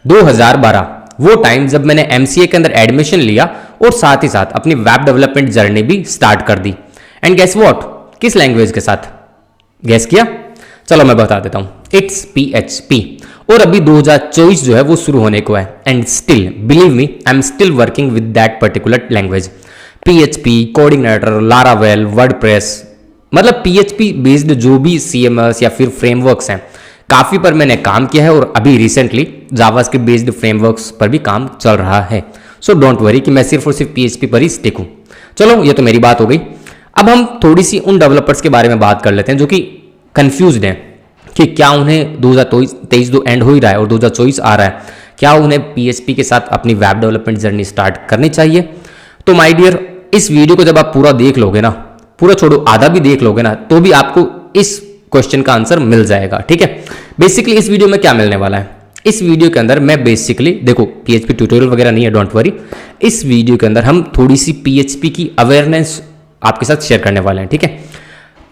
2012 वो टाइम जब मैंने एमसीए के अंदर एडमिशन लिया और साथ ही साथ अपनी वेब डेवलपमेंट जर्नी भी स्टार्ट कर दी। एंड गेस व्हाट, किस लैंग्वेज के साथ? गेस किया? चलो मैं बता देता हूं, इट्स PHP। और अभी 2024 जो है वो शुरू होने को है and still believe me I am still working with that particular language. PHP, coordinator, Laravel, WordPress, मतलब PHP बेस्ड जो भी CMS या फिर फ्रेमवर्क्स हैं काफी पर मैंने काम किया है और अभी रिसेंटली जावास्क्रिप्ट बेस्ड फ्रेमवर्क्स पर भी काम चल रहा है। सो डोंट वरी कि मैं सिर्फ और सिर्फ PHP पर ही स्टिक हूं। चलो ये तो मेरी बात हो गई। अब हम थोड़ी सी उन डेवलपर्स के बारे में बात कर लेते हैं जो कि कंफ्यूज्ड हैं कि क्या उन्हें 2023 जो एंड हो ही रहा है और 2024 आ रहा है, क्या उन्हें PHP के साथ अपनी वेब डेवलपमेंट जर्नी स्टार्ट करनी चाहिए? तो माय डियर, इस वीडियो को जब आप पूरा देख लोगे ना, पूरा छोड़ो आधा भी देख लोगे ना, तो भी आपको इस क्वेश्चन का आंसर मिल जाएगा। ठीक है, बेसिकली इस वीडियो में क्या मिलने वाला है, इस वीडियो के अंदर मैं बेसिकली देखो PHP ट्यूटोरियल वगैरह नहीं है, डोंट वरी। इस वीडियो के अंदर हम थोड़ी सी PHP की अवेयरनेस आपके साथ शेयर करने वाले हैं। ठीक है,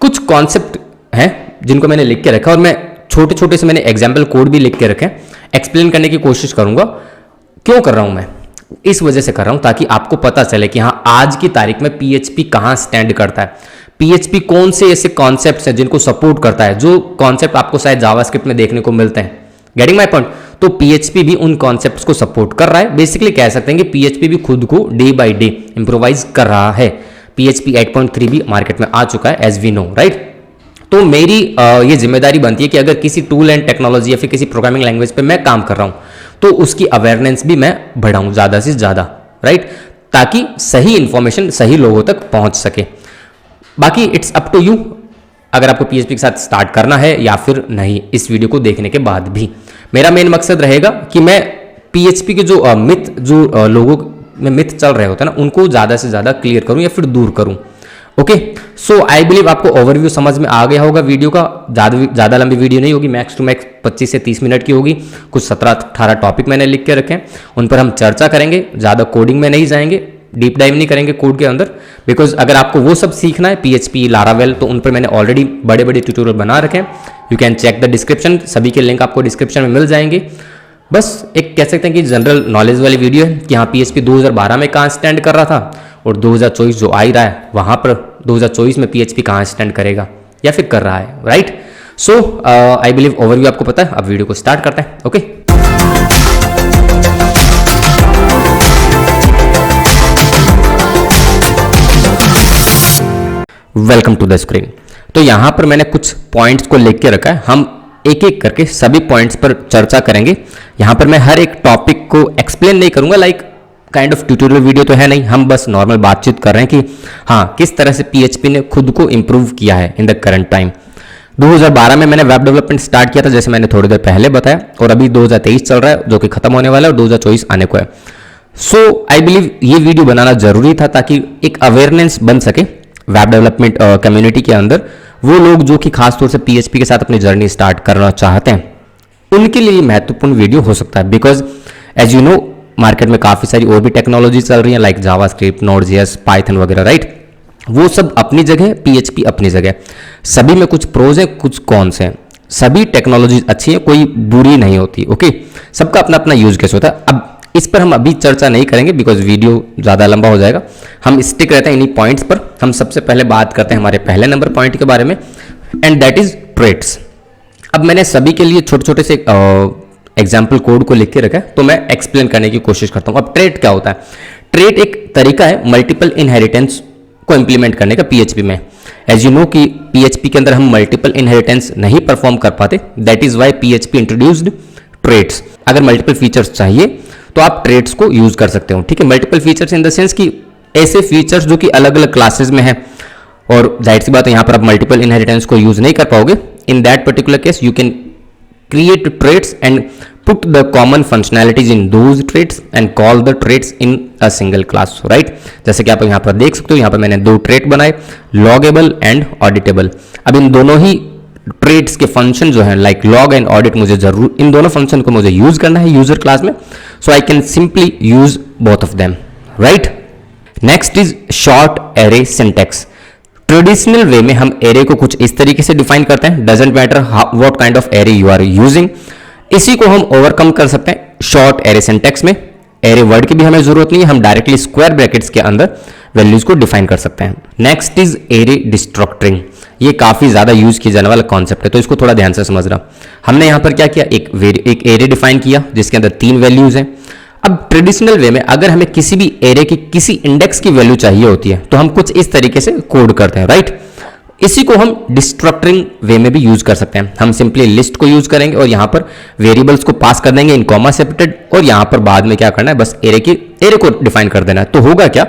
कुछ कॉन्सेप्ट हैं जिनको मैंने लिख के रखा और मैं छोटे छोटे से मैंने एग्जाम्पल कोड भी लिख के रखे, एक्सप्लेन करने की कोशिश करूंगा। क्यों कर रहा हूं मैं? इस वजह से कर रहा हूं ताकि आपको पता चले कि हाँ आज की तारीख में PHP कहां स्टैंड करता है, PHP कौन से ऐसे कॉन्सेप्ट्स हैं जिनको सपोर्ट करता है, जो कॉन्सेप्ट आपको शायद जावास्क्रिप्ट में देखने को मिलते हैं। Getting my point? तो PHP भी उन कॉन्सेप्ट्स को सपोर्ट कर रहा है। बेसिकली कह सकते हैं कि PHP भी खुद को डे बाय डे इंप्रोवाइज कर रहा है। PHP 8.3 भी मार्केट में आ चुका है एज वी नो, राइट? तो मेरी ये जिम्मेदारी बनती है कि अगर किसी टूल एंड टेक्नोलॉजी या फिर किसी प्रोग्रामिंग लैंग्वेज पे मैं काम कर रहा हूं तो उसकी अवेयरनेस भी मैं बढ़ाऊं ज़्यादा से ज़्यादा, राइट? ताकि सही इंफॉर्मेशन सही लोगों तक पहुंच सके। बाकी इट्स अप टू यू अगर आपको PHP के साथ स्टार्ट करना है या फिर नहीं। इस वीडियो को देखने के बाद भी मेरा मेन मकसद रहेगा कि मैं PHP के जो मिथ जो लोगों में मिथ चल रहे होते हैं ना, उनको ज़्यादा से ज़्यादा क्लियर करूं या फिर दूर करूं। ओके, सो आई बिलीव आपको ओवरव्यू समझ में आ गया होगा वीडियो का। ज़्यादा लंबी वीडियो नहीं होगी, मैक्स टू मैक्स 25 से 30 मिनट की होगी। कुछ 17-18 टॉपिक मैंने लिख के रखे हैं, उन पर हम चर्चा करेंगे। ज़्यादा कोडिंग में नहीं जाएंगे, डीप डाइव नहीं करेंगे कोड के अंदर, बिकॉज अगर आपको वो सब सीखना है PHP, लारावेल, तो उन पर मैंने ऑलरेडी बड़े बड़े ट्यूटोरियल बना रखे हैं। You can check the description, सभी के लिंक आपको डिस्क्रिप्शन में मिल जाएंगे। बस एक कह सकते हैं कि जनरल नॉलेज वाली वीडियो है कि हाँ PHP 2012 में कहाँ स्टैंड कर रहा था और 2024 जो आ ही रहा है वहाँ पर 2024 में PHP कहाँ स्टैंड करेगा या फिर कर रहा है, right? So I believe overview आपको पता है। अब वीडियो को स्टार्ट करते हैं। Okay, welcome to the screen. तो यहां पर मैंने कुछ पॉइंट्स को लिख के रखा है, हम एक एक करके सभी पॉइंट्स पर चर्चा करेंगे। यहां पर मैं हर एक टॉपिक को एक्सप्लेन नहीं करूंगा, like kind of tutorial video तो है नहीं, हम बस नॉर्मल बातचीत कर रहे हैं कि हाँ किस तरह से PHP ने खुद को इंप्रूव किया है इन द करंट टाइम। 2012 में मैंने वेब डेवलपमेंट स्टार्ट किया था, जैसे मैंने थोड़ी देर पहले बताया, और अभी 2023 चल रहा है जो कि खत्म होने वाला है और 2024 आने को है। सो आई बिलीव ये वीडियो बनाना जरूरी था ताकि एक अवेयरनेस बन सके वेब डेवलपमेंट कम्युनिटी के अंदर। वो लोग जो कि खासतौर से PHP के साथ अपनी जर्नी स्टार्ट करना चाहते हैं, उनके लिए महत्वपूर्ण वीडियो हो सकता है। Because as you know market में काफ़ी सारी और भी टेक्नोलॉजी चल रही हैं, लाइक जावास्क्रिप्ट, नोड.js, पाइथन वगैरह, राइट? वो सब अपनी जगह, PHP अपनी जगह। सभी में कुछ प्रोज हैं, कुछ कॉन्स हैं। सभी टेक्नोलॉजी अच्छी है, कोई बुरी नहीं होती। ओके, सबका अपना अपना यूज केस होता है। अब इस पर हम अभी चर्चा नहीं करेंगे बिकॉज वीडियो ज़्यादा लंबा हो जाएगा। हम स्टिक रहते हैं इन्हीं पॉइंट्स पर। हम सबसे पहले बात करते हैं हमारे पहले नंबर पॉइंट के बारे में, एंड दैट इज ट्रेड्स। अब मैंने सभी के लिए छोटे छोटे से एग्जाम्पल कोड को लिख के रखा है, तो मैं एक्सप्लेन करने की कोशिश करता हूँ। अब ट्रेड क्या होता है? ट्रेड एक तरीका है मल्टीपल इनहेरिटेंस को इंप्लीमेंट करने का PHP में। एज यू नो कि PHP के अंदर हम मल्टीपल इनहेरिटेंस नहीं परफॉर्म कर पाते, that is why PHP introduced traits. अगर मल्टीपल फीचर्स चाहिए तो आप ट्रेड्स को यूज कर सकते हो। ठीक है, multiple features in the sense कि ऐसे फीचर्स जो कि अलग अलग क्लासेस में है, और जाहिर सी बात है यहाँ पर आप मल्टीपल इनहेरिटेंस को यूज नहीं कर पाओगे। In that particular case you can create traits and put the common functionalities in those traits and call the traits in a single class, right? जैसे कि आप यहाँ पर देख सकते हो, यहाँ पर मैंने दो ट्रेट बनाए, लॉगेबल एंड ऑडिटेबल। अब इन दोनों ही ट्रेट्स के फंक्शन जो है लाइक लॉग एंड ऑडिट, मुझे जरूर इन दोनों फंक्शन को मुझे यूज करना है यूजर क्लास में, so I can simply use both of them, right? Next is short array syntax. Traditional way में हम एरे को कुछ इस तरीके से डिफाइन करते हैं, doesn't matter what kind of array you are using. इसी को हम ओवरकम कर सकते हैं शॉर्ट एरे सिंटैक्स में एरे वर्ड की भी हमें जरूरत नहीं है, हम डायरेक्टली स्क्वायर ब्रैकेट्स के अंदर वैल्यूज को डिफाइन कर सकते हैं। Next is array destructuring. ये काफी ज्यादा यूज किया जाने वाला कॉन्सेप्ट है, तो इसको थोड़ा ध्यान से समझना। हमने यहां पर क्या किया, एक एरे डिफाइन किया जिसके अंदर 3 वैल्यूज हैं। अब ट्रेडिशनल वे में अगर हमें किसी भी एरे की किसी इंडेक्स की वैल्यू चाहिए होती है तो हम कुछ इस तरीके से कोड करते हैं, राइट। इसी को हम डिस्ट्रक्टरिंग वे में भी यूज कर सकते हैं। हम सिंपली लिस्ट को यूज करेंगे और यहां पर वेरिएबल्स को पास कर देंगे इन कॉमा सेपरेटेड, और यहां पर बाद में क्या करना है, बस एरे को डिफाइन कर देना है। तो होगा क्या,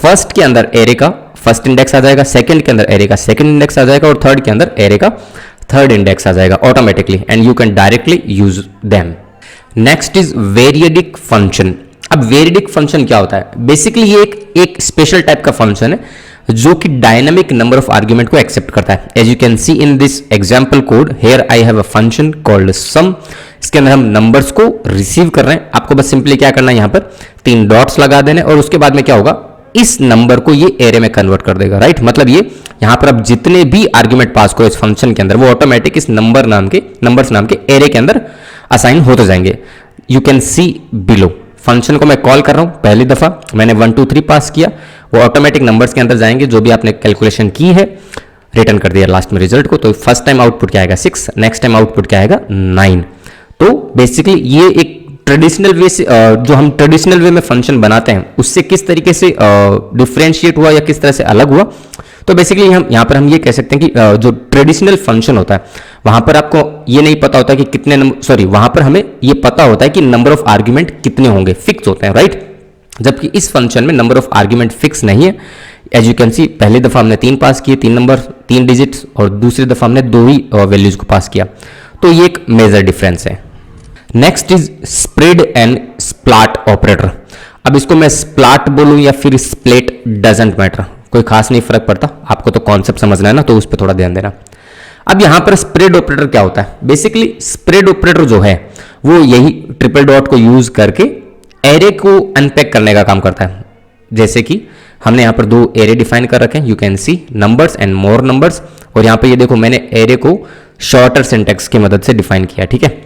फर्स्ट के अंदर एरे का फर्स्ट इंडेक्स आ जाएगा, सेकंड के अंदर एरे का सेकंड इंडेक्स आ जाएगा, और थर्ड के अंदर एरे का थर्ड इंडेक्स आ जाएगा automatically, and you can directly use them. Next is variadic function. अब वेरिएडिक फंक्शन क्या होता है, बेसिकली ये एक स्पेशल टाइप का फंक्शन है जो कि डायनामिक नंबर ऑफ आर्ग्यूमेंट को एक्सेप्ट करता है। As you can see in this example code, here I have a function called sum. इसके अंदर हम नंबर्स को रिसीव कर रहे हैं। आपको बस सिंपली क्या करना है, यहां पर 3 डॉट्स लगा देने, और उसके बाद में क्या होगा, इस नंबर को ये एरे में कन्वर्ट कर देगा, राइट। मतलब ये यहां पर अब जितने भी आर्ग्यूमेंट पास करो इस फंक्शन के अंदर, वो ऑटोमेटिक इस नंबर्स नाम के एरे के अंदर असाइन होते जाएंगे। You can C below. Function को मैं कॉल कर रहा हूं, पहली दफा मैंने 1 2 3 पास किया, वो ऑटोमेटिक नंबर्स के अंदर जाएंगे जो भी आपने कैलकुलेशन की है, रिटर्न कर दिया लास्ट में रिजल्ट को। तो फर्स्ट टाइम आउटपुट क्या आएगा 6, नेक्स्ट टाइम आउटपुट क्या आएगा 9। तो बेसिकली ये एक ट्रेडिशनल वे से जो हम ट्रेडिशनल वे में फंक्शन बनाते हैं उससे किस तरीके से डिफरेंशिएट हुआ या किस तरह से अलग हुआ। तो बेसिकली हम यहाँ पर हम ये कह सकते हैं कि जो ट्रेडिशनल फंक्शन होता है वहां पर आपको ये नहीं पता होता कि कितने वहां पर हमें ये पता होता है कि नंबर ऑफ आर्ग्यूमेंट कितने होंगे, फिक्स होते हैं, राइट। जबकि इस फंक्शन में नंबर ऑफ आर्ग्यूमेंट फिक्स नहीं है। एज यू कैन सी, पहली दफा हमने 3 पास किए, 3 नंबर 3 डिजिट्स, और दूसरी दफा हमने 2 ही वैल्यूज को पास किया। तो ये एक मेजर डिफरेंस है। Next is spread and splat operator. अब इसको मैं स्प्लैट बोलूं या फिर स्प्लिट, डजंट मैटर, कोई खास नहीं फर्क पड़ता। आपको तो कॉन्सेप्ट समझना है ना, तो उस पर थोड़ा ध्यान देना। अब यहां पर स्प्रेड ऑपरेटर क्या होता है, बेसिकली स्प्रेड ऑपरेटर जो है वो यही ट्रिपल डॉट को यूज करके एरे को अनपैक करने का काम करता है। जैसे कि हमने यहां पर 2 एरे डिफाइन कर रखे हैं, you can C numbers and more numbers, और यहां पर ये देखो मैंने एरे को शॉर्टर सिंटैक्स की मदद से डिफाइन किया, ठीक है।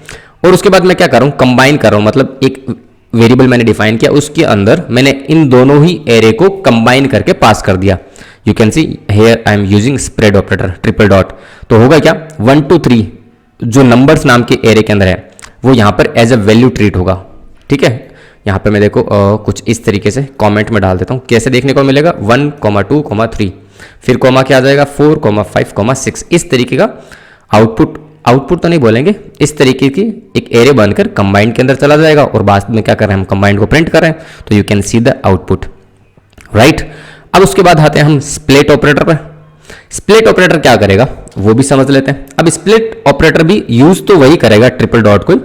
और उसके बाद मैं क्या कर रहा हूं, कंबाइन कर रहा हूं, मतलब एक वेरिएबल मैंने डिफाइन किया, उसके अंदर मैंने इन दोनों ही एरे को कंबाइन करके पास कर दिया। You can see here I am using spread operator triple dot. तो होगा क्या, 1 2 3 जो नंबर्स नाम के एरे के अंदर है वो यहां पर एज अ वैल्यू ट्रीट होगा, ठीक है। यहां पर मैं देखो कुछ इस तरीके से कमेंट में डाल देता हूं, कैसे देखने को मिलेगा, 1 2 3, फिर कॉमा क्या आ जाएगा 4 5 6। इस तरीके का आउटपुट तो नहीं बोलेंगे, इस तरीके की एक एरे बनकर कंबाइंड के अंदर चला जाएगा, और बाद में क्या कर रहे हैं हम कंबाइंड को प्रिंट कर रहे हैं, तो you can see the output, right. अब उसके बाद आते हैं हम स्प्लिट ऑपरेटर पर। स्प्लिट ऑपरेटर क्या करेगा वो भी समझ लेते हैं। अब स्प्लिट ऑपरेटर भी यूज तो वही करेगा ट्रिपल डॉट को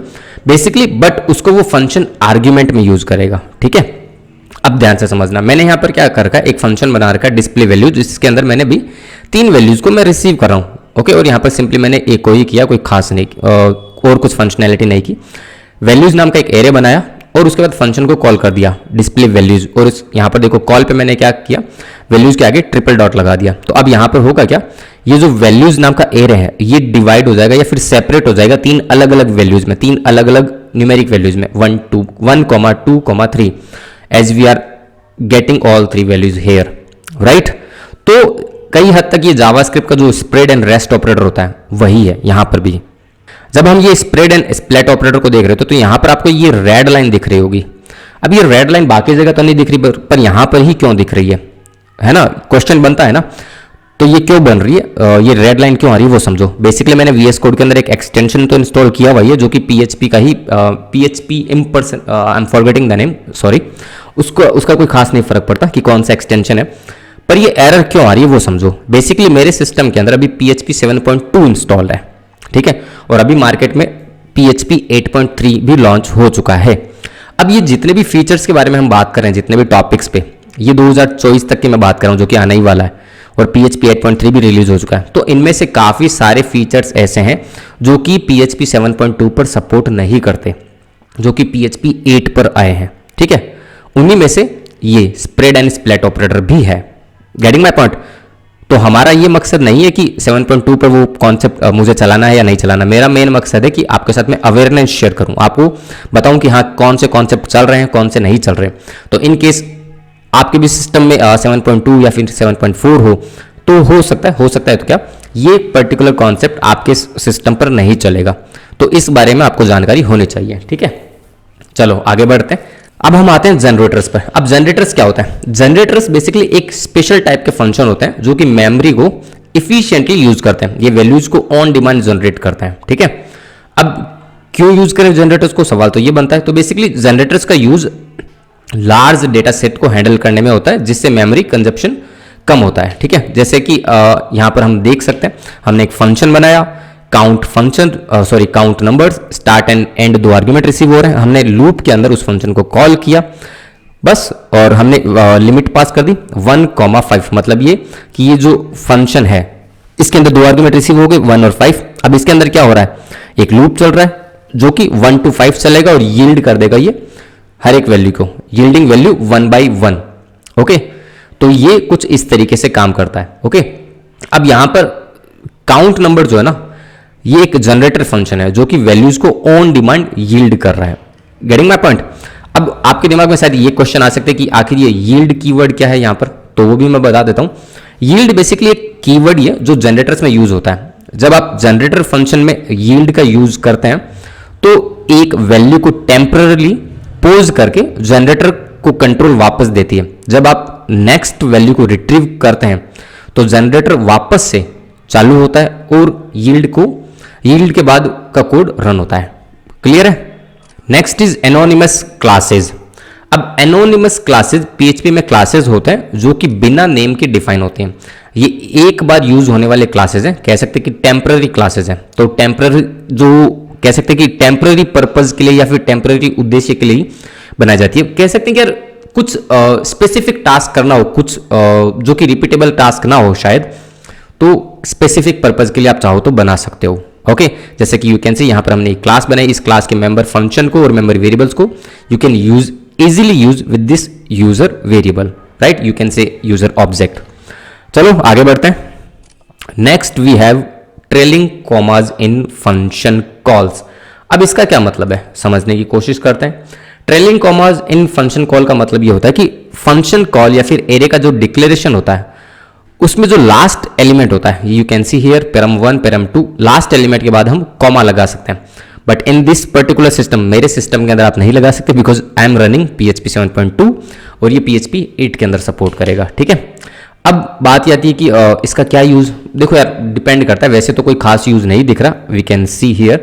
बेसिकली, बट उसको वो फंक्शन आर्ग्यूमेंट में यूज करेगा, ठीक है। अब ध्यान से समझना, मैंने यहां पर क्या कर रखा है, एक फंक्शन बना रखा है डिस्प्ले वैल्यू, जिसके अंदर मैंने भी 3 वैल्यूज को मैं रिसीव कर रहा हूं, ओके। और यहां पर सिंपली मैंने एक को ही किया, कोई खास नहीं और कुछ फंक्शनैलिटी नहीं की। वैल्यूज नाम का एक एरे बनाया और उसके बाद फंक्शन को कॉल कर दिया डिस्प्ले वैल्यूज, और यहां पर देखो कॉल पे मैंने क्या किया, वैल्यूज के आगे ट्रिपल डॉट लगा दिया। तो अब यहां पर होगा क्या, ये जो वैल्यूज नाम का एरे है ये डिवाइड हो जाएगा या फिर सेपरेट हो जाएगा 3 अलग अलग वैल्यूज में, 3 अलग अलग न्यूमेरिक वैल्यूज में, 1 2 3, as we are getting all 3 values here, right. तो कई हद तक ये जावास्क्रिप्ट का जो स्प्रेड एंड रेस्ट ऑपरेटर होता है वही है यहां पर भी। जब हम ये स्प्रेड एंड स्प्लिट ऑपरेटर को देख रहे हो तो यहां पर आपको ये रेड लाइन दिख रही होगी। अब ये रेड लाइन बाकी जगह तो नहीं दिख रही, पर यहां पर ही क्यों दिख रही है ना, क्वेश्चन बनता है ना। तो ये क्यों बन रही है, ये रेड लाइन क्यों आ रही है वो समझो। बेसिकली मैंने VS कोड के अंदर एक एक्सटेंशन तो इंस्टॉल किया हुआ है जो कि PHP का ही PHP imperson, I am forgetting the name, sorry, उसका कोई खास नहीं फर्क पड़ता कि कौन सा एक्सटेंशन है, पर ये एरर क्यों आ रही है वो समझो। बेसिकली मेरे सिस्टम के अंदर अभी PHP 7.2 इंस्टॉल्ड है, ठीक है, और अभी मार्केट में PHP 8.3 भी लॉन्च हो चुका है। अब ये जितने भी फीचर्स के बारे में हम बात कर रहे हैं, जितने भी टॉपिक्स पे, ये 2024 तक की मैं बात कर रहा हूँ जो कि आने ही वाला है, और PHP 8.3 भी रिलीज हो चुका है। तो इनमें से काफ़ी सारे फीचर्स ऐसे हैं जो कि PHP 7.2 पर सपोर्ट नहीं करते, जो कि PHP 8 पर आए हैं, ठीक है। उन्हीं में से ये स्प्रेड एंड स्प्लिट ऑपरेटर भी है। Getting my point. तो हमारा ये मकसद नहीं है कि 7.2 पर वो कॉन्सेप्ट मुझे चलाना है या नहीं चलाना। मेरा मेन मकसद है कि आपके साथ मैं अवेयरनेस शेयर करूं, आपको बताऊं कि हाँ कौन से कॉन्सेप्ट चल रहे हैं, कौन से नहीं चल रहे। तो इन केस आपके भी सिस्टम में 7.2 या फिर 7.4 हो तो हो सकता है तो क्या ये पर्टिकुलर कॉन्सेप्ट आपके सिस्टम पर नहीं चलेगा। तो इस बारे में आपको जानकारी होनी चाहिए, ठीक है। चलो आगे बढ़ते हैं। अब हम आते हैं जनरेटर्स पर। अब जनरेटर्स क्या होता है? जनरेटर्स बेसिकली एक स्पेशल टाइप के फंक्शन होते हैं जो कि मेमोरी को इफिशिएंटली यूज करते हैं। ये वैल्यूज को ऑन डिमांड जनरेट करते हैं, ठीक है। अब क्यों यूज करें जनरेटर्स को, सवाल तो ये बनता है। तो बेसिकली जनरेटर्स का यूज लार्ज डेटा सेट को हैंडल करने में होता है जिससे मेमोरी कंजप्शन कम होता है, ठीक है। जैसे कि यहां पर हम देख सकते हैं, हमने एक फंक्शन बनाया count numbers, start and and 2 argument receive हो रहे हैं। हमने लूप के अंदर उस फंक्शन को कॉल किया बस, और हमने लिमिट पास कर दी 1,5। मतलब ये कि ये जो फंक्शन है इसके अंदर 2 आर्ग्यूमेंट रिसीव हो गए 1 और 5। अब इसके अंदर क्या हो रहा है, एक लूप चल रहा है जो कि 1 to 5 चलेगा और यील्ड कर देगा ये हर एक वैल्यू को, यील्डिंग वैल्यू 1/1। ओके, तो ये कुछ इस तरीके से काम करता है। ओके, अब यहां पर काउंट नंबर जो है ना, ये एक जनरेटर फंक्शन है जो कि वैल्यूज को ऑन डिमांड यील्ड कर रहा है। Getting my point? अब आपके दिमाग में शायद ये क्वेश्चन आ सकते हैं कि आखिर ये यील्ड कीवर्ड क्या है यहां पर, तो वो भी मैं बता देता हूं। यील्ड बेसिकली एक कीवर्ड है जो जनरेटर्स में यूज होता है। जब आप जनरेटर फंक्शन में यील्ड का यूज करते हैं तो एक वैल्यू को टेम्पररी पोज करके जनरेटर को कंट्रोल वापस देती है। जब आप नेक्स्ट वैल्यू को रिट्रीव करते हैं तो जनरेटर वापस से चालू होता है और यील्ड के बाद का कोड रन होता है। क्लियर है? Next is anonymous classes. अब एनोनिमस क्लासेस पीएचपी में क्लासेस होते हैं जो कि बिना नेम के डिफाइन होते हैं। ये एक बार यूज होने वाले क्लासेस हैं, कह सकते हैं कि टेम्पररी क्लासेस हैं। तो टेम्पररी जो कह सकते हैं कि टेम्पररी पर्पज के लिए या फिर टेम्पररी उद्देश्य के लिए बनाई जाती है। कह सकते हैं कि यार कुछ स्पेसिफिक टास्क करना हो, कुछ जो कि रिपीटेबल टास्क ना हो शायद, तो स्पेसिफिक पर्पज के लिए आप चाहो तो बना सकते हो। ओके, जैसे कि यू कैन सी यहां पर हमने एक क्लास बनाई, इस क्लास के मेंबर फंक्शन को और मेंबर वेरिएबल्स को you can use easily use with this user variable, right? You can say user object. चलो आगे बढ़ते हैं। Next we have trailing commas in function calls. अब इसका क्या मतलब है समझने की कोशिश करते हैं। Trailing commas in function call का मतलब ये होता है कि फंक्शन कॉल या फिर एरे का जो डिक्लेरेशन होता है उसमें जो लास्ट एलिमेंट होता है, you can see here param 1 param 2, last element के बाद हम कॉमा लगा सकते हैं। But in this particular system, मेरे सिस्टम के अंदर आप नहीं लगा सकते because I am running PHP 7.2 और ये PHP 8 के अंदर सपोर्ट करेगा, ठीक है। अब बात ये आती है कि इसका क्या यूज, देखो यार डिपेंड करता है, वैसे तो कोई खास यूज नहीं दिख रहा, वी कैन सी हियर,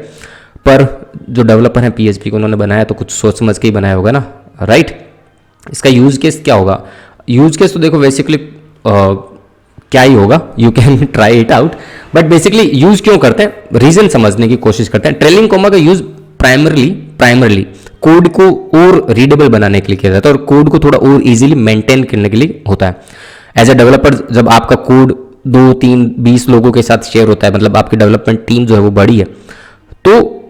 पर जो डेवलपर हैं PHP को उन्होंने बनाया तो कुछ सोच समझ के ही बनाया होगा ना, राइट? इसका यूज केस क्या होगा? यूज केस तो देखो बेसिकली क्या ही होगा, you can try it out. But basically use क्यों करते हैं, रीजन समझने की कोशिश करते हैं। ट्रेलिंग कॉमा का यूज प्राइमरली कोड को और रीडेबल बनाने के लिए किया जाता है और कोड को थोड़ा और इजीली मेंटेन करने के लिए होता है। एज ए डेवलपर जब आपका कोड 2, 3, 20 लोगों के साथ शेयर होता है, मतलब आपकी डेवलपमेंट टीम जो है वो बड़ी है, तो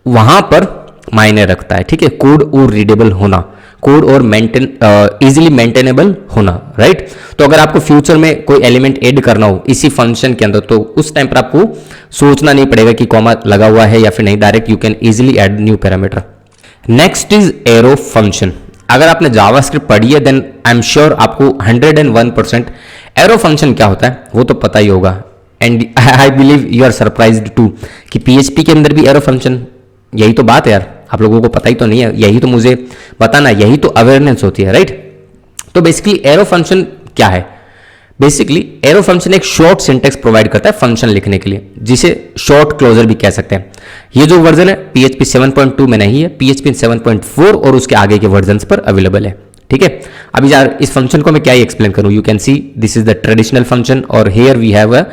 वहां पर मायने रखता है, ठीक है, कोड और रीडेबल होना, कोड और इजीली मेंटेनेबल होना, राइट? तो अगर आपको फ्यूचर में कोई एलिमेंट ऐड करना हो इसी फंक्शन के अंदर तो उस टाइम पर आपको सोचना नहीं पड़ेगा कि कॉमा लगा हुआ है या फिर नहीं, direct you can easily add new parameter. Next is arrow function. अगर आपने जावास्क्रिप्ट पढ़ी है देन आई एम श्योर आपको 101% एरो फंक्शन क्या होता है वो तो पता ही होगा। And I believe you are surprised to कि PHP के अंदर भी एरो फंक्शन, यही तो बात है यार, आप लोगों को पता ही तो नहीं है, यही तो मुझे बताना, यही तो अवेयरनेस होती है, राइट? तो बेसिकली एरो फंक्शन क्या है? बेसिकली एरो फंक्शन एक शॉर्ट सिंटेक्स प्रोवाइड करता है फंक्शन लिखने के लिए, जिसे शॉर्ट क्लोजर भी कह सकते हैं। ये जो वर्जन है PHP 7.2 में नहीं है, PHP 7.4 और उसके आगे के वर्जन पर अवेलेबल है, ठीक है। अभी यार इस फंक्शन को मैं क्या ही एक्सप्लेन करूं, you can see this is the traditional function और here we have a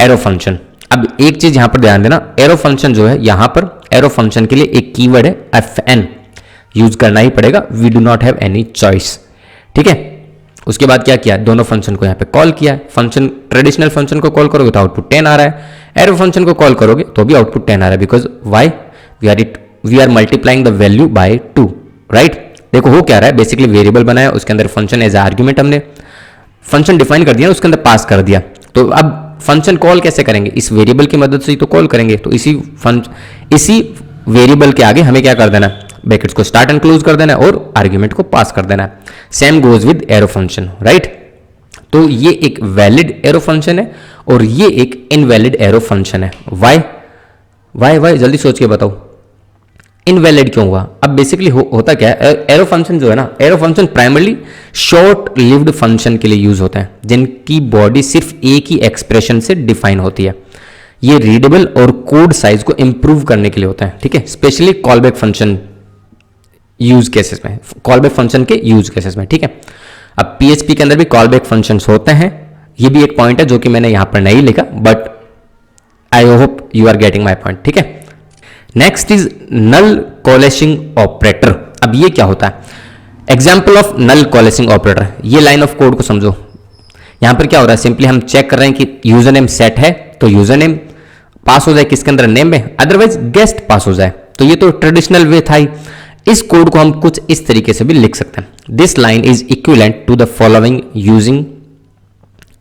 arrow function. अब एक चीज यहां पर ध्यान देना, एरो फंक्शन जो है यहां पर एरो फंक्शन के लिए एक कीवर्ड है FN, यूज करना ही पड़ेगा, we do not have any choice, ठीक है। उसके बाद क्या किया, दोनों फंक्शन को यहां पे कॉल किया है। फंक्शन ट्रेडिशनल फंक्शन को कॉल करोगे तो आउटपुट 10 आ रहा है, एरो फंक्शन को कॉल करोगे तो भी आउटपुट 10 आ रहा है, because why we are multiplying the value by 2, right? देखो हो क्या रहा है, बेसिकली वेरिएबल बनाया, उसके अंदर फंक्शन एज आर्ग्यूमेंट हमने फंक्शन डिफाइन कर दिया, उसके अंदर पास कर दिया, तो अब फंक्शन कॉल कैसे करेंगे, इस वेरिएबल की मदद से ही तो कॉल करेंगे। तो इसी वेरिएबल के आगे हमें क्या कर देना है, ब्रैकेट्स को स्टार्ट एंड क्लोज कर देना है और आर्ग्यूमेंट को पास कर देना है। Same goes with arrow function, right. तो ये एक वैलिड एरो फंक्शन है और ये एक इनवैलिड एरो फंक्शन है। वाई जल्दी सोच के बताओ, इनवैलिड क्यों हुआ? अब बेसिकली होता क्या है, एरो फंक्शन जो है ना, arrow function primarily short lived function के लिए यूज होता है, जिनकी बॉडी सिर्फ एक ही एक्सप्रेशन से डिफाइन होती है। ये रीडेबल और कोड साइज को इंप्रूव करने के लिए होता है, ठीक है, specially callback function use cases में, कॉलबैक फंक्शन के यूज केसेस में, ठीक है। अब पीएचपी के अंदर भी कॉलबैक फंक्शंस होते हैं, ये भी एक पॉइंट है जो कि मैंने यहां पर नहीं लिखा, but I hope you are getting my point, ठीक है। Next is null coalescing operator. अब ये क्या होता है, example of null coalescing operator, ये लाइन ऑफ कोड को समझो। यहां पर क्या हो रहा है, सिंपली हम चेक कर रहे हैं कि यूजर नेम सेट है तो यूजर नेम पास हो जाए किसके अंदर, नेम में, अदरवाइज गेस्ट पास हो जाए। तो ये तो ट्रेडिशनल वे था ही। इस कोड को हम कुछ इस तरीके से भी लिख सकते हैं। This line is equivalent to the following using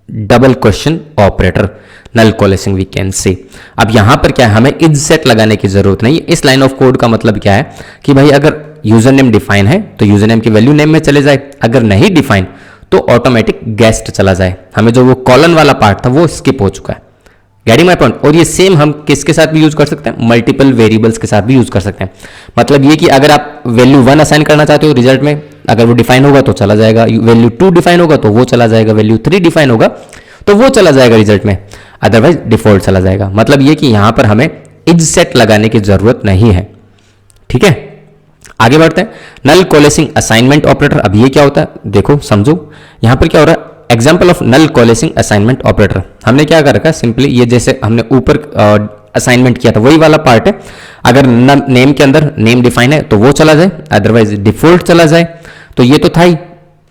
double question operator null coalescing we can say. अब यहां पर क्या है, हमें इज सेट लगाने की जरूरत नहीं है। इस लाइन ऑफ कोड का मतलब क्या है कि भाई अगर यूजर नेम डिफाइन है तो यूजर नेम की वैल्यू नेम में चले जाए, अगर नहीं डिफाइन तो ऑटोमेटिक गेस्ट चला जाए। हमें जो वो कॉलन वाला पार्ट था वो स्किप हो चुका है। Getting my point. और ये सेम हम किसके साथ भी यूज कर सकते हैं, मल्टीपल वेरिएबल्स के साथ भी यूज कर सकते हैं। मतलब ये कि अगर आप वैल्यू 1 असाइन करना चाहते हो रिजल्ट में, अगर वो डिफाइन होगा तो चला जाएगा, वैल्यू 2 डिफाइन होगा तो वो चला जाएगा, वैल्यू 3 डिफाइन होगा तो वो चला जाएगा रिजल्ट में, अदरवाइज डिफॉल्ट चला जाएगा। मतलब ये कि यहां पर हमें इज सेट लगाने की जरूरत नहीं है, ठीक है। आगे बढ़ते हैं, नल कोलेसिंग असाइनमेंट ऑपरेटर। अब ये क्या होता है, देखो समझो, यहां पर क्या हो रहा है, example of null coalescing assignment operator. हमने क्या कर रखा है, सिंपली ये जैसे हमने ऊपर असाइनमेंट किया था वही वाला पार्ट है। अगर नेम के अंदर नेम डिफाइन है तो वो चला जाए, अदरवाइज डिफॉल्ट चला जाए। तो ये तो था ही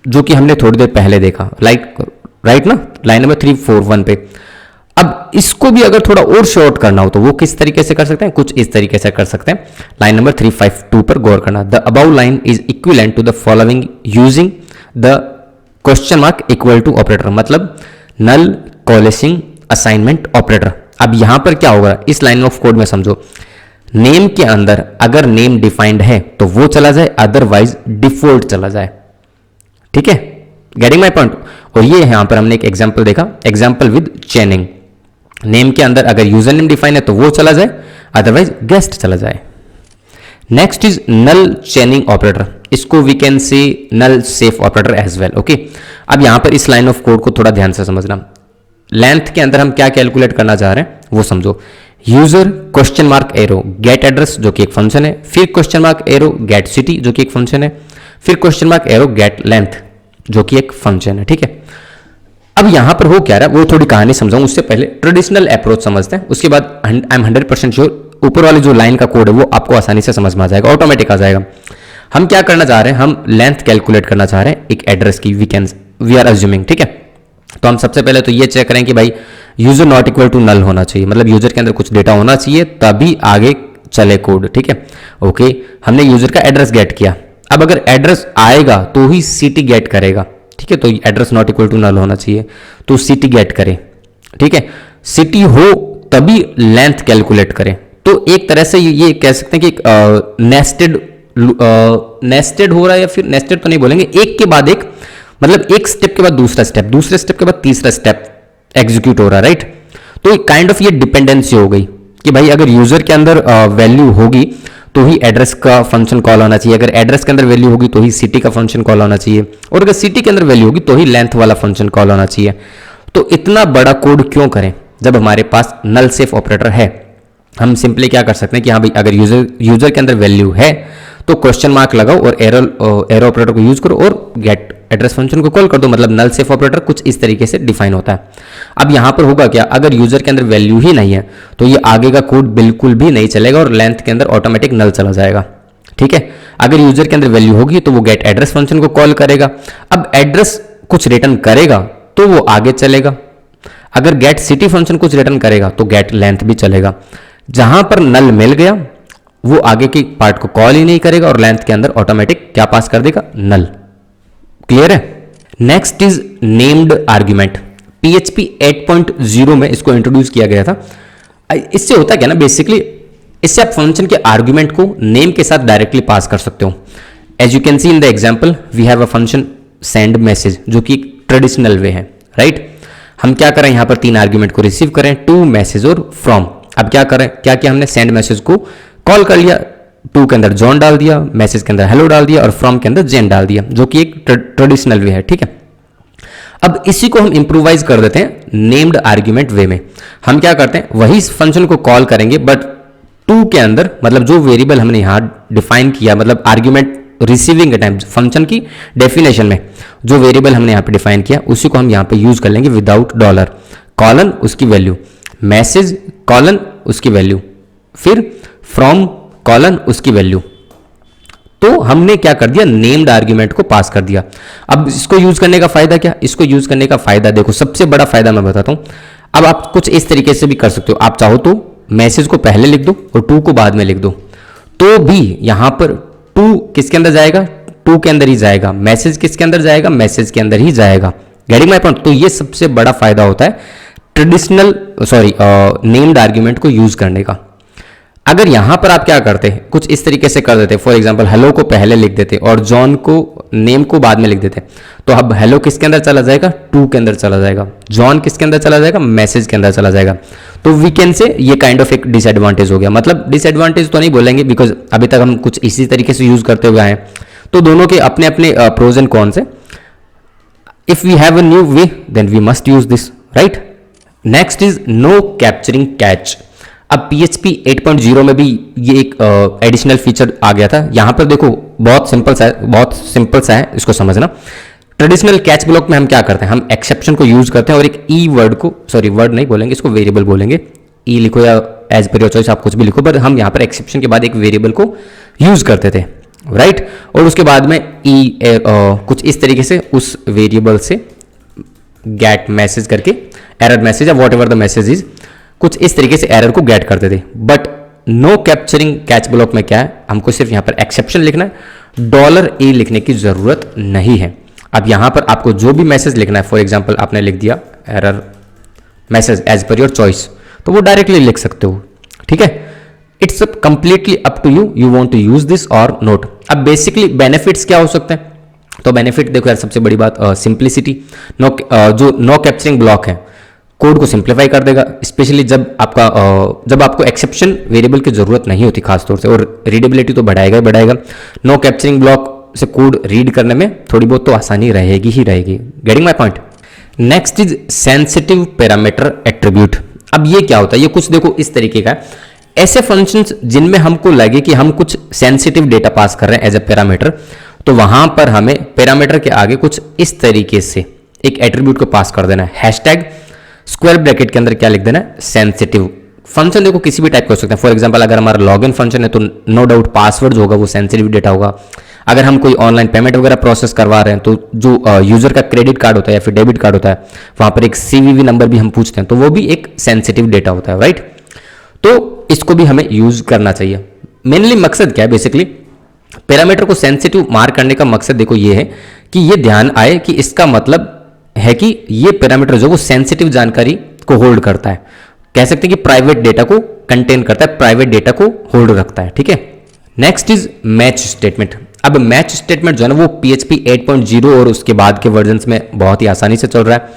जो कि हमने थोड़ी देर पहले देखा, राइट ना, लाइन नंबर 341 पे। अब इसको भी अगर थोड़ा और शॉर्ट करना हो तो वो किस तरीके से कर सकते हैं, कुछ इस तरीके से कर सकते हैं। लाइन नंबर 352 पर गौर करना, the above line is equivalent to the following using the question mark equal to operator, मतलब नल कोलेसिंग असाइनमेंट ऑपरेटर। अब यहां पर क्या होगा, इस लाइन ऑफ कोड में समझो, नेम के अंदर अगर नेम डिफाइंड है तो वो चला जाए, अदरवाइज डिफॉल्ट चला जाए, ठीक है। Getting my point. और ये यहां पर हमने एक एग्जांपल देखा, एग्जांपल विद चेनिंग। नेम के अंदर अगर यूजर नेम डिफाइन है तो वो चला जाए, अदरवाइज गेस्ट चला जाए। Next is null chaining operator, इसको we can say null safe operator as well, okay. अब यहां पर इस लाइन ऑफ कोड को थोड़ा ध्यान से समझना। लेंथ के अंदर हम क्या कैलकुलेट करना चाह रहे हैं वो समझो। User question mark arrow get address जो कि एक फंक्शन है, फिर question mark arrow get city जो कि एक फंक्शन है, फिर question mark arrow get length जो कि एक फंक्शन है, ठीक है। अब यहां पर हो क्या रहा है वो थोड़ी कहानी समझाऊं, उससे पहले ट्रेडिशनल अप्रोच समझते हैं, उसके बाद आई एम 100% श्योर ऊपर वाली जो लाइन का कोड है वो आपको आसानी से समझ में आ जाएगा, ऑटोमेटिक आ जाएगा। हम क्या करना चाह रहे हैं, हम लेंथ कैलकुलेट करना चाह रहे हैं एक एड्रेस की, वी आर अज्यूमिंग, ठीक है। तो हम सबसे पहले तो ये चेक करें कि भाई user not equal to null होना चाहिए, मतलब यूजर के अंदर कुछ डेटा होना चाहिए तभी आगे चले कोड, ठीक है। ओके, हमने यूजर का एड्रेस गेट किया। अब अगर एड्रेस आएगा तो ही सिटी गेट करेगा, ठीक है। तो address not equal to null होना चाहिए तो सिटी गेट करे, ठीक है। सिटी हो तभी लेंथ कैलकुलेट करें। तो एक तरह से ये कह सकते हैं कि नेस्टेड हो रहा है, या फिर नेस्टेड तो नहीं बोलेंगे, एक के बाद एक, मतलब एक स्टेप के बाद दूसरा स्टेप, दूसरे स्टेप के बाद तीसरा स्टेप एग्जीक्यूट हो रहा है, राइट। तो काइंड ऑफ ये डिपेंडेंसी हो गई कि भाई अगर यूजर के अंदर वैल्यू होगी तो ही एड्रेस का फंक्शन कॉल होना चाहिए, अगर एड्रेस के अंदर वैल्यू होगी तो ही सिटी का फंक्शन कॉल होना चाहिए, और अगर सिटी के अंदर वैल्यू होगी तो ही लेंथ वाला फंक्शन कॉल होना चाहिए। तो इतना बड़ा कोड क्यों करें जब हमारे पास नल सेफ ऑपरेटर है। हम सिंपली क्या कर सकते हैं कि हाँ भाई अगर यूजर के अंदर वैल्यू है तो क्वेश्चन मार्क लगाओ और एरो ऑपरेटर को यूज करो और गेट एड्रेस फंक्शन को कॉल कर दो, मतलब नल सेफ ऑपरेटर कुछ इस तरीके से डिफाइन होता है। अब यहां पर होगा क्या, अगर यूजर के अंदर वैल्यू ही नहीं है तो ये आगे का कोड बिल्कुल भी नहीं चलेगा और लेंथ के अंदर ऑटोमेटिक नल चला जाएगा, ठीक है। अगर यूजर के अंदर वैल्यू होगी तो वो गेट एड्रेस फंक्शन को कॉल करेगा। अब एड्रेस कुछ रिटर्न करेगा तो वो आगे चलेगा, अगर गेट सिटी फंक्शन कुछ रिटर्न करेगा तो गेट लेंथ भी चलेगा। जहां पर नल मिल गया वो आगे की पार्ट को कॉल ही नहीं करेगा और लेंथ के अंदर ऑटोमेटिक क्या पास कर देगा, नल। क्लियर है। Next is named argument. PHP 8.0 में इसको इंट्रोड्यूस किया गया था। इससे होता क्या ना, बेसिकली इससे आप फंक्शन के आर्गुमेंट को नेम के साथ डायरेक्टली पास कर सकते हो। As you can see in the example we have a function send message, जो कि ट्रेडिशनल वे है, राइट। हम क्या करें, यहां पर 3 आर्गुमेंट को रिसीव करें, टू, मैसेज और फ्रॉम। अब क्या करें, क्या किया हमने, सेंड मैसेज को कॉल कर लिया, टू के अंदर जॉन डाल दिया, मैसेज के अंदर हेलो डाल दिया और फ्रॉम के अंदर जेन डाल दिया, जो कि एक ट्रेडिशनल वे है, ठीक है। अब इसी को हम इंप्रूवाइज कर देते हैं नेम्ड आर्ग्यूमेंट वे में। हम क्या करते हैं, वही फंक्शन को कॉल करेंगे बट टू के अंदर, मतलब जो वेरिएबल हमने यहां डिफाइन किया, मतलब आर्ग्यूमेंट रिसीविंग के टाइम फंक्शन की डेफिनेशन में जो वेरिएबल हमने यहां पे डिफाइन किया उसी को हम यहां पे यूज कर लेंगे विदाउट डॉलर, कॉलन उसकी वैल्यू, मैसेज कॉलन उसकी वैल्यू, फिर फ्रॉम कॉलन उसकी वैल्यू। तो हमने क्या कर दिया, नेम्ड आर्ग्यूमेंट को पास कर दिया। अब इसको यूज करने का फायदा क्या, इसको यूज करने का फायदा देखो, सबसे बड़ा फायदा मैं बताता हूं। अब आप कुछ इस तरीके से भी कर सकते हो, आप चाहो तो मैसेज को पहले लिख दो और टू को बाद में लिख दो, तो भी यहां पर टू किसके अंदर जाएगा, टू के अंदर ही जाएगा, मैसेज किसके अंदर जाएगा, मैसेज के अंदर ही जाएगा। Getting my point. तो ये सबसे बड़ा फायदा होता है ट्रेडिशनल नेम्ड आर्ग्यूमेंट को यूज करने का। अगर यहां पर आप क्या करते हैं, कुछ इस तरीके से कर देते, फॉर एग्जांपल हेलो को पहले लिख देते और जॉन को नेम को बाद में लिख देते, तो अब हेलो किसके अंदर चला जाएगा, टू के अंदर चला जाएगा, जॉन किसके अंदर चला जाएगा, मैसेज के अंदर चला जाएगा। तो वी कैन से ये काइंड ऑफ एक डिसएडवांटेज हो गया, मतलब डिसएडवांटेज तो नहीं बोलेंगे बिकॉज अभी तक हम कुछ इसी तरीके से यूज करते हुए आए, तो दोनों के अपने अपने प्रोज एंड कॉन्स है। If we have a new way then we must use this, right. Next is no capturing catch. अब PHP 8.0 में भी ये एक एडिशनल फीचर आ गया था। यहां पर देखो बहुत सिंपल सा है इसको समझना। ट्रेडिशनल कैच ब्लॉक में हम क्या करते हैं, हम एक्सेप्शन को यूज करते हैं और एक ई वर्ड को, सॉरी वर्ड नहीं बोलेंगे इसको, वेरिएबल बोलेंगे, ई लिखो या एज पर योर चॉइस आप कुछ भी लिखो, बट हम यहां पर एक्सेप्शन के बाद एक वेरिएबल को यूज करते थे, राइट। और उसके बाद में कुछ इस तरीके से उस वेरिएबल से गेट मैसेज करके एरर मैसेज या whatever the message is, कुछ इस तरीके से एरर को गेट करते थे। But no capturing catch block में क्या है, हमको सिर्फ यहां पर एक्सेप्शन लिखना है, $A लिखने की जरूरत नहीं है। अब यहां पर आपको जो भी मैसेज लिखना है, फॉर एग्जांपल आपने लिख दिया error message as per your choice, तो वो डायरेक्टली लिख सकते हो, ठीक है। It's completely up to you, you want to use this और नोट। अब बेसिकली बेनिफिट्स क्या हो सकते हैं, तो बेनिफिट देखो यार, सबसे बड़ी बात सिंप्लिसिटी। जो नो कैप्चरिंग ब्लॉक है कोड को सिंप्लीफाई कर देगा, स्पेशली जब आपको एक्सेप्शन वेरिएबल की जरूरत नहीं होती खास तौर से, और रीडेबिलिटी तो बढ़ाएगा ही बढ़ाएगा। नो कैप्चरिंग ब्लॉक से कोड रीड करने में थोड़ी बहुत तो आसानी रहेगी ही रहेगी। Getting my point. Next is sensitive parameter attribute. अब ये क्या होता है, ये कुछ देखो इस तरीके का है, ऐसे फंक्शंस जिनमें हमको लगे कि हम कुछ सेंसिटिव डेटा पास कर रहे हैं एज ए पैरामीटर, तो वहां पर हमें पैरामीटर के आगे कुछ इस तरीके से एक एट्रीब्यूट को पास कर देना है, हैशटैग स्क्वायर ब्रैकेट के अंदर क्या लिख देना है, सेंसिटिव। फंक्शन देखो किसी भी टाइप का हो सकता है। फॉर एग्जांपल अगर हमारा लॉगिन फंक्शन है तो नो डाउट पासवर्ड जो होगा वो सेंसिटिव डेटा होगा। अगर हम कोई ऑनलाइन पेमेंट वगैरह प्रोसेस करवा रहे हैं तो जो यूजर का क्रेडिट कार्ड होता है या फिर डेबिट कार्ड होता है, वहां पर एक CVV नंबर भी हम पूछते हैं, तो वो भी एक सेंसिटिव डेटा होता है, राइट। तो इसको भी हमें यूज करना चाहिए। मेनली मकसद क्या है, बेसिकली पैरामीटर को सेंसिटिव मार्क करने का मकसद देखो ये है कि ये ध्यान आए कि इसका मतलब है कि ये पैरामीटर जो वो सेंसिटिव जानकारी को होल्ड करता है, कह सकते हैं कि प्राइवेट डेटा को कंटेन करता है, प्राइवेट डेटा को होल्ड रखता है, ठीक है। Next is match statement. अब मैच स्टेटमेंट जो है ना वो PHP 8.0 और उसके बाद के वर्जन्स में बहुत ही आसानी से चल रहा है।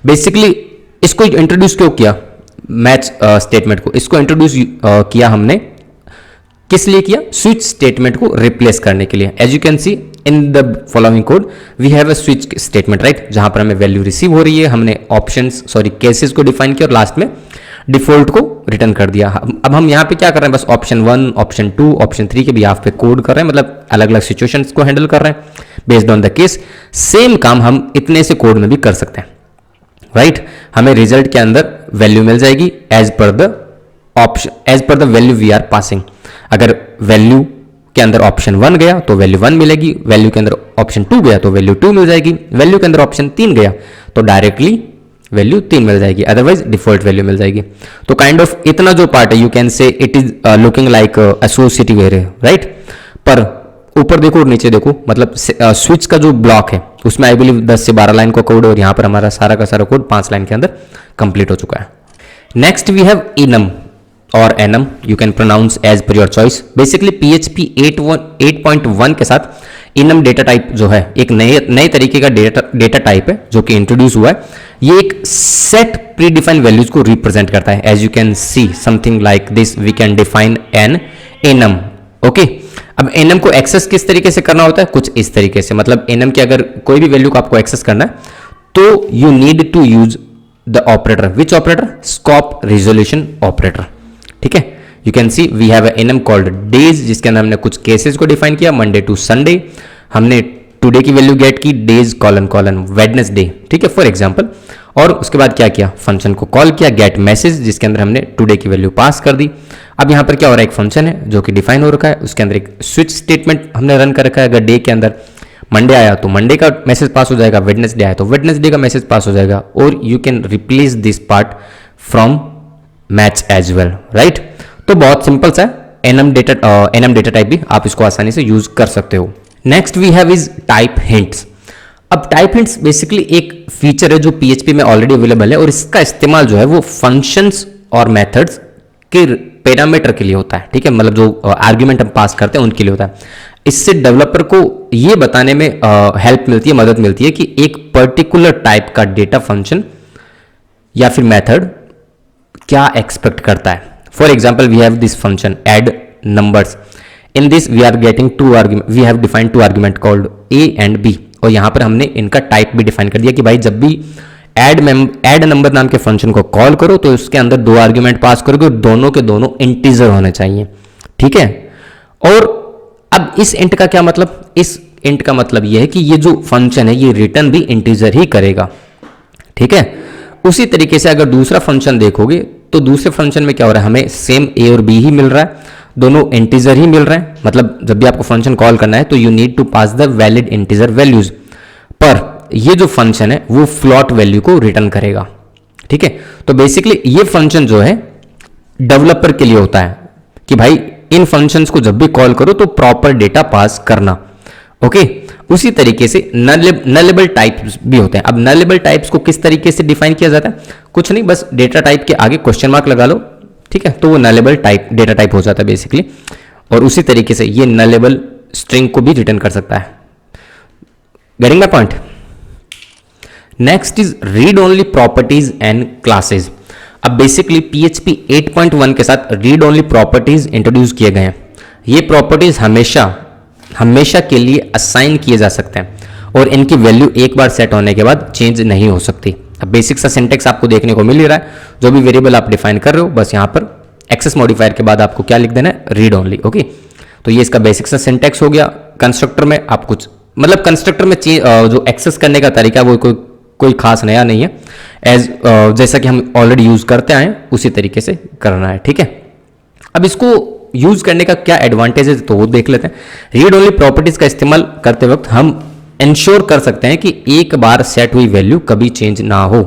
बेसिकली इसको इंट्रोड्यूस क्यों किया, मैच स्टेटमेंट को इसको इंट्रोड्यूस किया हमने किस लिए किया, स्विच स्टेटमेंट को रिप्लेस करने के लिए। As you can see in the following code we have a switch statement, right, जहां पर हमें वैल्यू रिसीव हो रही है, हमने केसेस को डिफाइन किया और लास्ट में डिफॉल्ट को रिटर्न कर दिया। अब हम यहाँ पे क्या कर रहे हैं, बस ऑप्शन 1, ऑप्शन 2, ऑप्शन 3 के भी यहाँ पे कोड कर रहे हैं, मतलब अलग अलग सिचुएशंस को हैंडल कर रहे हैं based on the case. Same काम हम इतने से कोड में भी कर सकते हैं, राइट। हमें रिजल्ट के अंदर वैल्यू मिल जाएगी as per the value we are passing. अगर वैल्यू के अंदर ऑप्शन 1 गया तो वैल्यू 1 मिलेगी, वैल्यू के अंदर ऑप्शन 2 गया तो वैल्यू 2 मिल जाएगी, वैल्यू के अंदर ऑप्शन 3 गया तो डायरेक्टली वैल्यू 3 मिल जाएगी, अदरवाइज डिफॉल्ट वैल्यू मिल जाएगी। तो काइंड ऑफ इतना जो पार्ट है यू कैन से it is looking like associative array, right. पर ऊपर देखो और नीचे देखो, मतलब स्विच का जो ब्लॉक है उसमें आई बिलीव 10 से 12 लाइन का कोड है, और यहाँ पर हमारा सारा का सारा कोड 5 लाइन के अंदर कंप्लीट हो चुका है। नेक्स्ट वी हैव enum और enum, you can pronounce as per your choice. Basically PHP 8.1 के साथ enum डेटा टाइप जो है एक नए तरीके का डेटा टाइप है जो कि इंट्रोड्यूस हुआ है। ये एक सेट प्री डिफाइंड वैल्यूज को रिप्रेजेंट करता है। As you can see something like this, we can define an enum। Okay, अब enum को एक्सेस किस तरीके से करना होता है, कुछ इस तरीके से, मतलब enum की अगर कोई भी वैल्यू को आपको एक्सेस करना है तो you need to use the operator, which operator, scope resolution operator. ठीक है, you can see we have enum called days, जिसके अंदर हमने कुछ केसेस को डिफाइन किया, मंडे टू संडे, हमने टुडे की वैल्यू गेट की, डेज कॉलन कॉलन वेडनेसडे, ठीक है फॉर एग्जांपल, और उसके बाद क्या किया, फंक्शन को कॉल किया गेट मैसेज, जिसके अंदर हमने टुडे की वैल्यू पास कर दी। अब यहाँ पर क्या हो रहा है, एक फंक्शन है जो कि डिफाइन हो रखा है, उसके अंदर एक स्विच स्टेटमेंट हमने रन कर रखा है। अगर डे के अंदर मंडे आया तो मंडे का मैसेज पास हो जाएगा, वेडनेसडे आया तो वेडनेसडे का मैसेज पास हो जाएगा, और you can replace this part from match as well, right. तो बहुत सिंपल सा enum डेटा टाइप भी आप इसको आसानी से यूज कर सकते हो। Next we have is type hints. अब टाइप हिंट्स बेसिकली एक फीचर है जो PHP में ऑलरेडी अवेलेबल है, और इसका इस्तेमाल जो है वो फंक्शंस और मेथड्स के पैरामीटर के लिए होता है। ठीक है, मतलब जो आर्ग्यूमेंट हम पास करते हैं उनके लिए होता है। इससे डेवलपर को ये बताने में हेल्प मिलती है, मदद मिलती है कि एक पर्टिकुलर टाइप का डेटा फंक्शन या फिर मेथड क्या एक्सपेक्ट करता है। For example we have this function add numbers, in this we are getting two argument, we have defined two argument called A and B, और यहां पर हमने इनका टाइप भी डिफाइन कर दिया कि भाई जब भी एड नंबर नाम के फंक्शन को कॉल करो तो उसके अंदर 2 आर्ग्यूमेंट पास करोगे, और दोनों के दोनों इंटीजर होने चाहिए। ठीक है, और अब इस इंट का क्या मतलब, इस इंट का मतलब यह है कि ये जो फंक्शन है ये रिटर्न भी इंटीजर ही करेगा। ठीक है, उसी तरीके से अगर दूसरा फंक्शन देखोगे तो दूसरे फंक्शन में क्या हो रहा है, हमें सेम ए और बी ही मिल रहा है, दोनों इंटीजर ही मिल रहे हैं। मतलब जब भी आपको फंक्शन कॉल करना है तो you need to pass the valid integer values, पर ये जो फंक्शन है वो फ्लॉट वैल्यू को रिटर्न करेगा। ठीक है, तो बेसिकली ये फंक्शन जो है डेवलपर के लिए होता है कि भाई इन फंक्शंस को जब भी कॉल करो तो प्रॉपर डेटा पास करना। ओके, उसी तरीके से नलेबल टाइप्स भी होते हैं। अब नलेबल टाइप्स को किस तरीके से डिफाइन किया जाता है, कुछ नहीं, बस डेटा टाइप के आगे क्वेश्चन मार्क लगा लो, ठीक है, तो वो नलेबल टाइप डेटा टाइप हो जाता है बेसिकली। और उसी तरीके से ये नलेबल स्ट्रिंग को भी रिटर्न कर सकता है। Getting my point. Next is read only properties and classes. अब बेसिकली PHP 8.1 के साथ रीड ओनली प्रॉपर्टीज इंट्रोड्यूस किए गए हैं। ये प्रॉपर्टीज हमेशा के लिए असाइन किए जा सकते हैं, और इनकी वैल्यू एक बार सेट होने के बाद चेंज नहीं हो सकती। अब बेसिक सा सिंटेक्स आपको देखने को मिल ही रहा है, जो भी वेरिएबल आप डिफाइन कर रहे हो बस यहाँ पर एक्सेस मॉडिफायर के बाद आपको क्या लिख देना है, रीड ओनली। ओके, तो ये इसका बेसिक सा सिंटेक्स हो गया। कंस्ट्रक्टर में आप कुछ, मतलब कंस्ट्रक्टर में जो एक्सेस करने का तरीका है वो कोई खास नया नहीं है, जैसा कि हम ऑलरेडी यूज करते आए उसी तरीके से करना है। ठीक है, अब इसको यूज करने का क्या एडवांटेज है तो वो देख लेते हैं। रीड ओनली प्रॉपर्टीज का इस्तेमाल करते वक्त हम इंश्योर कर सकते हैं कि एक बार सेट हुई वैल्यू कभी चेंज ना हो।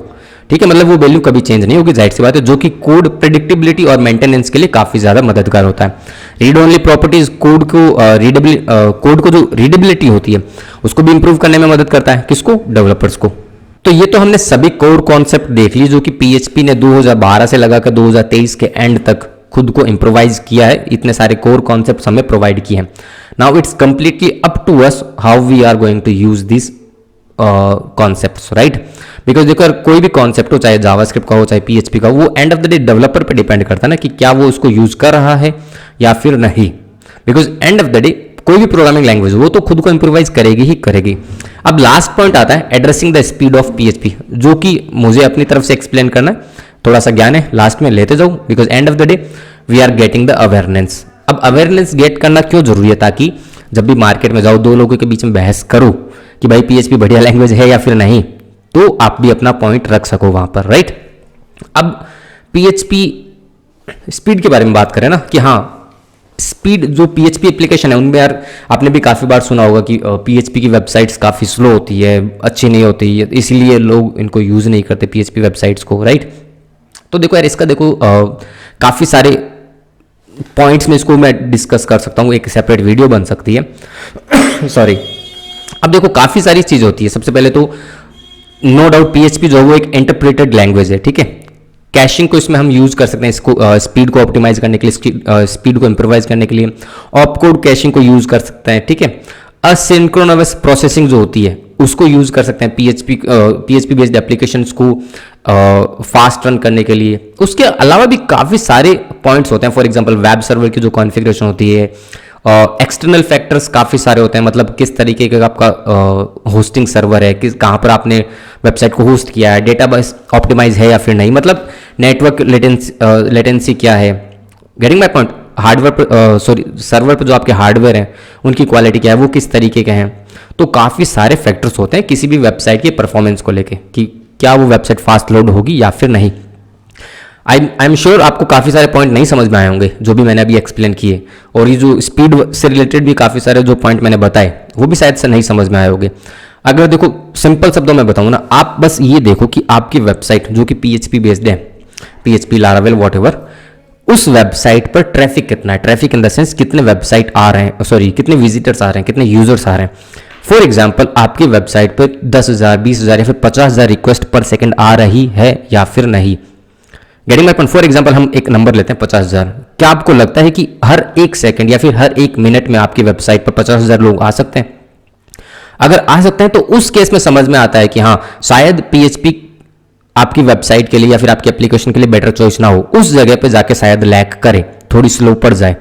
ठीक है, मतलब वो वैल्यू कभी चेंज नहीं होगी, जाहिर सी बात है, जो कि कोड प्रेडिक्टेबिलिटी और मेंटेनेंस के लिए काफी ज्यादा मददगार होता है। रीड ओनली प्रॉपर्टीज कोड को जो रीडेबिलिटी होती है उसको भी इंप्रूव करने में मदद करता है। किसको, डेवलपर्स को। तो ये तो हमने सभी कोर कॉन्सेप्ट देख ली जो कि PHP ने 2012 से लगाकर 2023 के एंड तक खुद को इम्प्रोवाइज किया है। इतने सारे कोर कॉन्सेप्ट्स हमें प्रोवाइड किए हैं। Now it's completely up to us how we are going to use this concepts, right. Because देखो, कोई भी कॉन्सेप्ट हो, चाहे जावास्क्रिप्ट का हो चाहे PHP का, वो and of the day developer पे डिपेंड करता है ना कि क्या वो उसको यूज कर रहा है या फिर नहीं। Because end of the day कोई भी प्रोग्रामिंग लैंग्वेज वो तो खुद को इंप्रोवाइज करेगी ही करेगी। अब लास्ट पॉइंट आता है addressing the speed of PHP, जो कि मुझे अपनी तरफ से एक्सप्लेन करना है, थोड़ा सा ज्ञान है, लास्ट में लेते जाऊं। Because end of the day we are getting the awareness. अब अवेयरनेस गेट करना क्यों जरूरी है, ताकि जब भी मार्केट में जाओ, 2 लोगों के बीच में बहस करो कि भाई PHP बढ़िया लैंग्वेज है या फिर नहीं, तो आप भी अपना पॉइंट रख सको वहां पर, राइट। अब PHP स्पीड के बारे में बात करें ना, कि हाँ स्पीड जो PHP एप्लीकेशन है उनमें यार आपने भी काफ़ी बार सुना होगा कि PHP की वेबसाइट्स काफ़ी स्लो होती है, अच्छी नहीं होती है, इसीलिए लोग इनको यूज़ नहीं करते PHP वेबसाइट्स को, राइट। तो देखो यार, इसका देखो काफ़ी सारे पॉइंट्स में इसको मैं डिस्कस कर सकता हूँ, एक सेपरेट वीडियो बन सकती है सॉरी। अब देखो काफ़ी सारी चीज़ होती है। सबसे पहले तो नो डाउट पीएचपी जो है वो एक इंटरप्रेटेड लैंग्वेज है, ठीक है। कैशिंग को इसमें हम यूज कर सकते हैं, इसको स्पीड को ऑप्टिमाइज करने के लिए, स्पीड को इम्प्रोवाइज करने के लिए ऑपकोड कैशिंग को यूज कर सकते हैं, ठीक है। असिंक्रोनस प्रोसेसिंग जो होती है उसको यूज कर सकते हैं पीएचपी बेस्ड एप्लीकेशंस को फास्ट रन करने के लिए। उसके अलावा भी काफ़ी सारे पॉइंट्स होते हैं। फॉर एग्जांपल वेब सर्वर की जो कॉन्फ़िगरेशन होती है, एक्सटर्नल फैक्टर्स काफ़ी सारे होते हैं, मतलब किस तरीके का आपका होस्टिंग सर्वर है, किस कहाँ पर आपने वेबसाइट को होस्ट किया है, डेटाबेस ऑप्टिमाइज है या फिर नहीं, मतलब नेटवर्क लेटेंसी क्या है। Getting my point. हार्डवेयर पर सर्वर पर जो आपके हार्डवेयर हैं उनकी क्वालिटी क्या है, वो किस तरीके के हैं। तो काफ़ी सारे फैक्टर्स होते हैं किसी भी वेबसाइट की परफॉर्मेंस को लेके कि क्या वो वेबसाइट फास्ट लोड होगी या फिर नहीं। आई एम श्योर आपको काफ़ी सारे पॉइंट नहीं समझ में आए होंगे जो भी मैंने अभी एक्सप्लेन किए, और ये जो स्पीड से रिलेटेड भी काफ़ी सारे जो पॉइंट मैंने बताए वो भी शायद से नहीं समझ में आए होंगे। अगर देखो सिंपल शब्दों में बताऊँ ना, आप बस ये देखो कि आपकी वेबसाइट जो कि पीएचपी बेस्ड है, पीएचपी लारावेल वॉटएवर, उस वेबसाइट पर ट्रैफिक कितना है। ट्रैफिक इन द सेंस कितने वेबसाइट आ रहे हैं, सॉरी कितने विजिटर्स आ रहे हैं, कितने यूजर्स आ रहे हैं। फॉर एग्जाम्पल आपकी वेबसाइट पर 10,000, 20,000 या फिर 50,000 रिक्वेस्ट पर सेकंड आ रही है या फिर नहीं। Getting my point. For example हम एक नंबर लेते हैं 50,000। क्या आपको लगता है कि हर एक सेकंड या फिर हर एक मिनट में आपकी वेबसाइट पर 50,000 लोग आ सकते हैं? अगर आ सकते हैं तो उस केस में समझ में आता है कि हाँ शायद पीएचपी आपकी वेबसाइट के लिए या फिर आपकी एप्लीकेशन के लिए बेटर चॉइस ना हो, उस जगह पे जाके शायद लैग करे, थोड़ी स्लो पड़ जाए।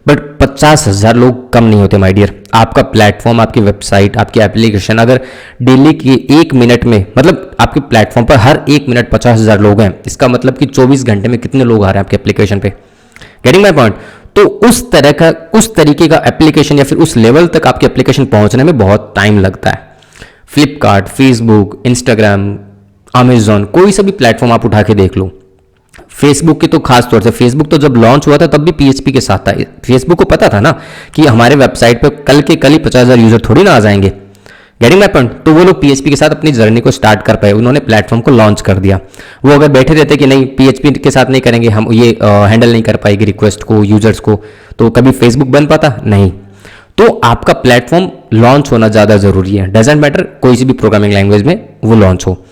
बट 50,000 लोग कम नहीं होते माय डियर। आपका प्लेटफॉर्म, आपकी वेबसाइट, आपकी एप्लीकेशन अगर डेली के 1 मिनट में, मतलब आपके प्लेटफॉर्म पर हर 1 मिनट 50,000 लोग हैं, इसका मतलब कि 24 घंटे में कितने लोग आ रहे हैं आपके एप्लीकेशन पे। Getting my point. तो उस तरीके का एप्लीकेशन या फिर उस लेवल तक आपकी एप्लीकेशन पहुंचने में बहुत टाइम लगता है। फ्लिपकार्ट, फेसबुक, इंस्टाग्राम, अमेजॉन, कोई सा भी प्लेटफॉर्म आप उठा के देख लो। फेसबुक की तो खास तौर से, फेसबुक तो जब लॉन्च हुआ था तब भी पीएचपी के साथ था। फेसबुक को पता था ना कि हमारे वेबसाइट पे कल के कल ही 50,000 यूजर थोड़ी ना आ जाएंगे। Getting my point. तो वो लोग पीएचपी के साथ अपनी जर्नी को स्टार्ट कर पाए, उन्होंने प्लेटफॉर्म को लॉन्च कर दिया। वो अगर बैठे रहते कि नहीं पीएचपी के साथ नहीं करेंगे, हम ये हैंडल नहीं कर पाएगी रिक्वेस्ट को, यूजर्स को, तो कभी फेसबुक बन पाता नहीं। तो आपका प्लेटफॉर्म लॉन्च होना ज़्यादा जरूरी है। डजेंट मैटर कोई सी भी प्रोग्रामिंग लैंग्वेज में वो लॉन्च हो।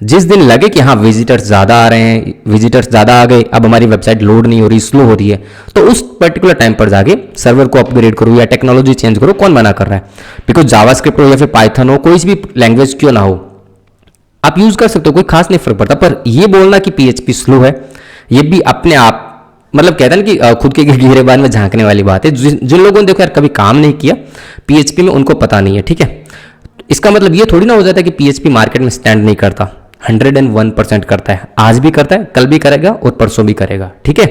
जिस दिन लगे कि हाँ विजिटर्स ज़्यादा आ रहे हैं, विजिटर्स ज़्यादा आ गए, अब हमारी वेबसाइट लोड नहीं हो रही, स्लो हो रही है, तो उस पर्टिकुलर टाइम पर जाके सर्वर को अपग्रेड करो या टेक्नोलॉजी चेंज करो। कौन मना कर रहा है? बिकॉज जावास्क्रिप्ट हो या फिर पाइथन हो, कोई सी भी लैंग्वेज क्यों ना हो, आप यूज़ कर सकते हो, कोई खास नहीं फर्क पड़ता। पर ये बोलना कि पीएचपी स्लो है, ये भी अपने आप मतलब कहते हैं ना कि खुद के गिरेबान में झांकने वाली बात है। जिन लोगों ने देखो यार कभी काम नहीं किया पीएचपी में, उनको पता नहीं है, ठीक है। इसका मतलब ये थोड़ी ना हो जाता है कि पीएचपी मार्केट में स्टैंड नहीं करता। 101% करता है, आज भी करता है, कल भी करेगा और परसों भी करेगा, ठीक है।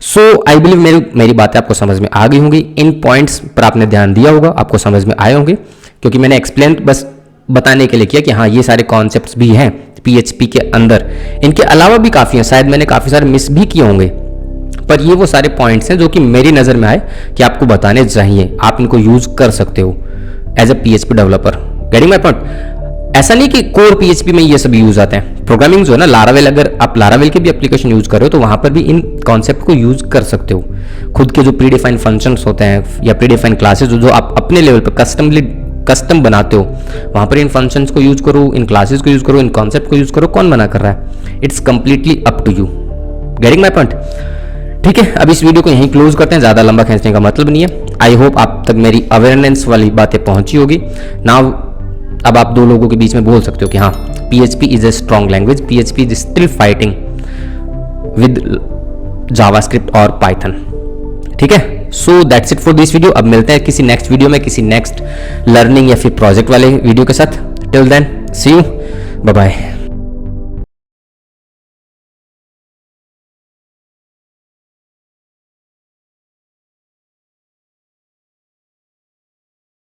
सो आई बिलीव मेरी बातें आपको समझ में आ गई होंगी। इन पॉइंट्स पर आपने ध्यान दिया होगा, आपको समझ में आए होंगे, क्योंकि मैंने एक्सप्लेन बस बताने के लिए किया कि हाँ ये सारे कॉन्सेप्ट्स भी हैं पीएचपी के अंदर। इनके अलावा भी काफ़ी हैं, शायद मैंने काफ़ी सारे मिस भी किए होंगे, पर ये वो सारे पॉइंट्स हैं जो कि मेरी नज़र में आए कि आपको बताने चाहिए, आप इनको यूज कर सकते हो as a PHP developer. Getting my point. ऐसा नहीं कि कोर पीएचपी में ये सब यूज आते हैं। प्रोग्रामिंग जो है ना लारावेल, अगर आप लारावेल के भी एप्लीकेशन यूज कर रहे हो तो वहां पर भी इन कॉन्सेप्ट को यूज कर सकते हो। खुद के जो प्रीडिफाइंड फंक्शंस होते हैं या प्रीडिफाइंड क्लासेस जो आप अपने लेवल पर कस्टम बनाते हो, वहां पर इन फंक्शंस को यूज करो, इन क्लासेस को यूज करो, इन कॉन्सेप्ट को यूज करो। कौन मना कर रहा है? It's completely up to you. Getting my point. ठीक है, अब इस वीडियो को यहीं क्लोज करते हैं, ज़्यादा लंबा खींचने का मतलब नहीं है। आई होप आप तक मेरी अवेयरनेस वाली बातें पहुंची होगी। नाउ अब आप दो लोगों के बीच में बोल सकते हो कि हाँ PHP is a strong language, PHP is still fighting with JavaScript और पाइथन। ठीक है, so that's it for this video. अब मिलते हैं किसी नेक्स्ट वीडियो में, किसी नेक्स्ट लर्निंग या फिर प्रोजेक्ट वाले वीडियो के साथ। Till then see you, bye bye.